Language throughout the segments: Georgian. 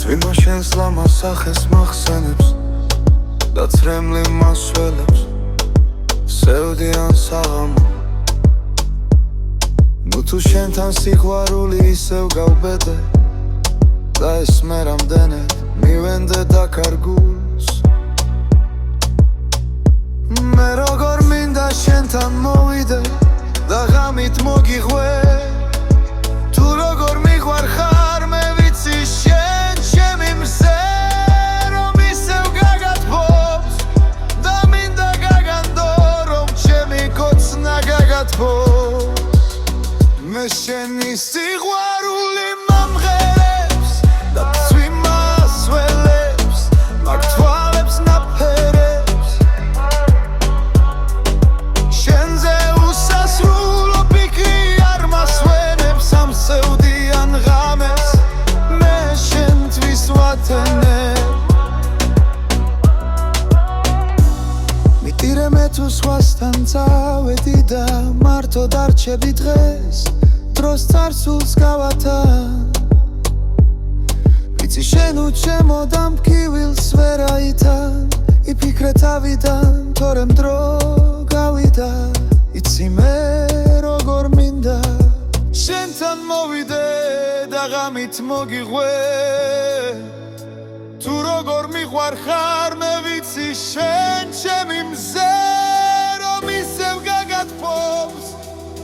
წვიმა შენს ლამაზ სახეს მახსენებს და ცრემლი მასველებს სევდიან საღამო. ნუ თუ შენთან სიყვარული ისევ გავბედე და ეს მე რამდენად მივენდე დაკარგულს. მე როგორ მინდა შენთან მოვიდე და ღამით მოგიღვე, თუ როგორ მიყვარხარ მე ვიცი შენ ჩემი მზე, რომ ისევ გაგათბობს და მინდა გაგანდო რომ ჩემი კოცნა გაგათბობს. მე შენი სიყვარული მამღერებს და ცვიმას ველებს, მაგ თვალებს ნაფერებს, შენზე უსასრულო ფიქრი არ მასვენებს ამ სევდიან ღამეს მე შენთვის ვათენებ. მიტირე მე თუ სხვასთან წავედი და მარტო დარჩები დღეს, დროს წარსულს გავათან. ვიცი შენ უჩემო დამფქივილს ვერ აითან, იფიქრე თავიდან თორემ დრო გავიდა. იცი მე როგორ მინდა შენთან მოვიდე და ღამით მოგიღვე, თუ როგორ მიყვარხარ მე ვიცი შენ ჩემი მზე, რომ ისევ გაგათბობს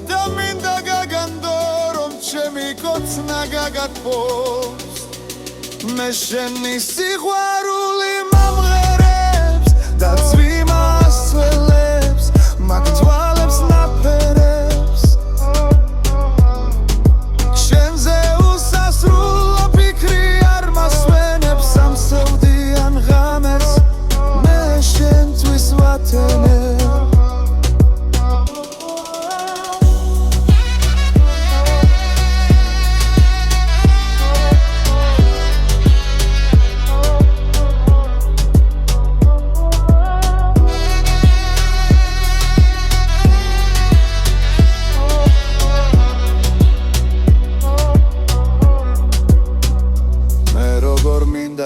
და მინდა გაგანდო რომ ჩემი კოცნა გაგათბობს. მე შენი სიყვარული მამღერებს და ცვიმას ველებს, მაგ თვალებს ნაფერებს, შენზე უსასრულო ფიქრი არ მასვენებს ამ სევდიან ღამეს მე შენთვის ვათენებ.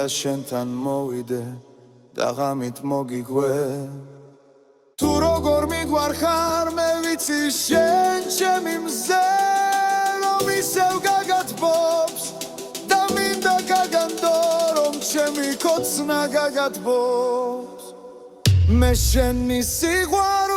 შენთან მოვიდე და ღამით მოგიგვე, თუ როგორ მიყვარხარ მე ვიცი შენ ჩემი მზე, რომ ისევ გაგათბობს და მინდა გაგანდო რომ ჩემი კოცნა გაგათბობს. მე შენი სიყვარული